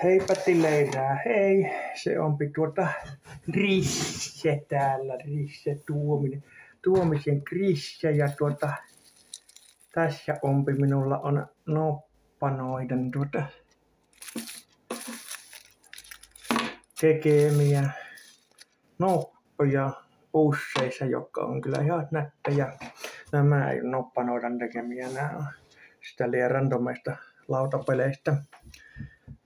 Hei Pätileirää, hei. Se onpi Risse täällä, Risse Tuomisen Risse ja tässä onpi minulla on noppanoiden tekemiä noppoja pusseissa, jotka on kyllä ihan nättejä. Nämä ei ole noppanoiden tekemiä, nämä on sitä liian randomeista lautapeleistä.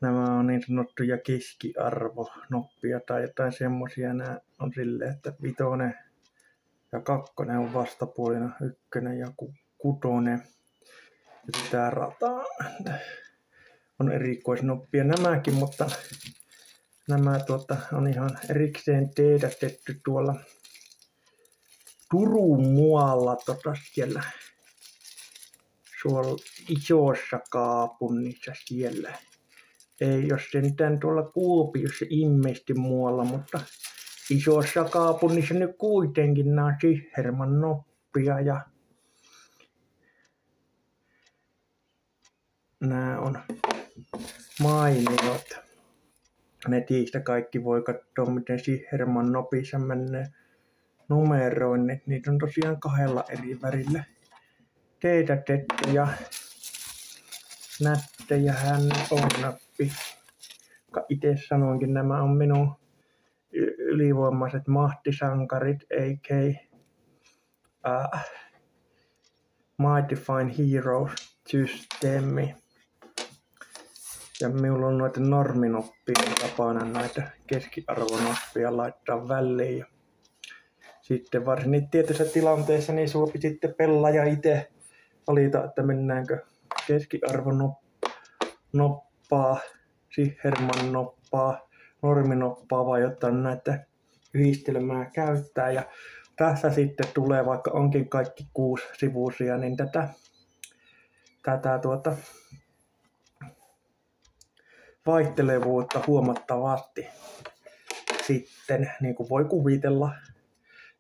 Nämä on niin sanottuja keskiarvonoppia tai jotain semmosia. Nämä on silleen, että 5 ja 2 on vastapuolina 1 ja 6. Ja sitä rataa on erikoisnoppia nämäkin, mutta nämä on ihan erikseen teetätetty tuolla Turun muualla siellä isossa kaupungissa siellä. Ei jos sentään tuolla Kuopiossa ilmeisesti muualla, mutta isossa kaupungissa nyt kuitenkin nämä on Sihherman noppia ja nämä on mainiot. Netistä kaikki voi katsoa, miten Sihherman nopissa menee numeroinnit. Niitä on tosiaan 2 eri värillä teetätetty ja nättejähän on nappi. Itse sanoinkin, nämä on minun ylivoimaiset mahtisankarit, a.k.a. Mighty Fine Heroes-systeemi. Ja minulla on noita norminoppia tapana näitä keskiarvonoppia laittaa väliin. Sitten varsinkin tietyissä tilanteissa niin suopi sitten pelaaja itse valita, että mennäänkö keskiarvonoppaa, Sihherman noppaa, norminoppaa vai jotain näitä yhdistelmää käyttää. Ja tässä sitten tulee, vaikka onkin kaikki 6 sivuisia, niin tätä vaihtelevuutta huomattavasti sitten, niin kuin voi kuvitella.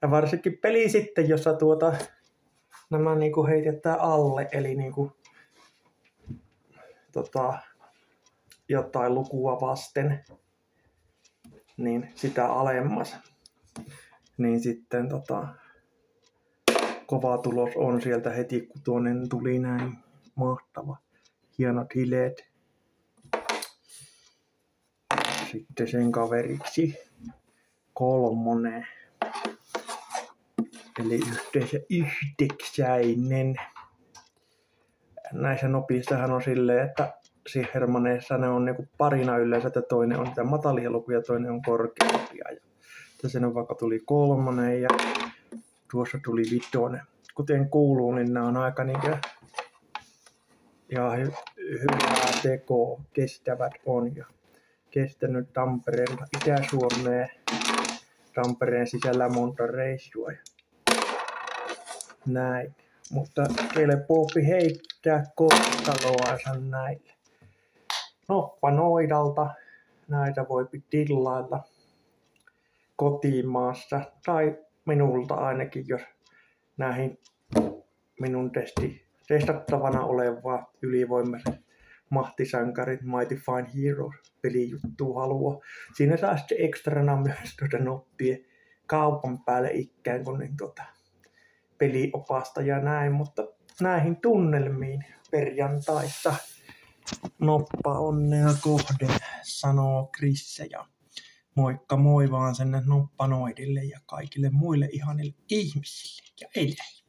Ja varsinkin peli sitten, jossa nämä niin kuin heitetään alle, eli niin kuin, jotain lukua vasten, niin sitä alemmas. Niin sitten kova tulos on sieltä heti, kun tuonne tuli näin mahtava. Hienot hileet. Sitten sen kaveriksi 3. Eli yhteensä 9. Näissä nopissahan on silleen, että Sihhermaneissa ne on niinku parina yleensä, että toinen on sitä matalia lukuja ja toinen on korkeampia. Ja tässä on vaikka tuli 3 ja tuossa tuli 5. Kuten kuuluu, niin nämä on aika ja hyvää tekoa kestävät on ja kestänyt Tampereen, Itä-Suomeen, Tampereen sisällä monta reissua. Näin. Mutta kelpoopi heittää kohtaloansa näille. Noppanoidalta näitä voi tilailla kotimaassa tai minulta ainakin, jos näihin minun testattavana olevaa ylivoimaiset mahtisankarit Mighty Fine Heroes -pelijuttua haluaa. Siinä saa sitten ekstrana myös noppia kaupan päälle ikään kuin niin peliopasta ja näin, mutta näihin tunnelmiin perjantaissa noppa onnea kohden, sanoo Risse ja moikka moi vaan sinne noppanoidille ja kaikille muille ihanille ihmisille ja eläjille.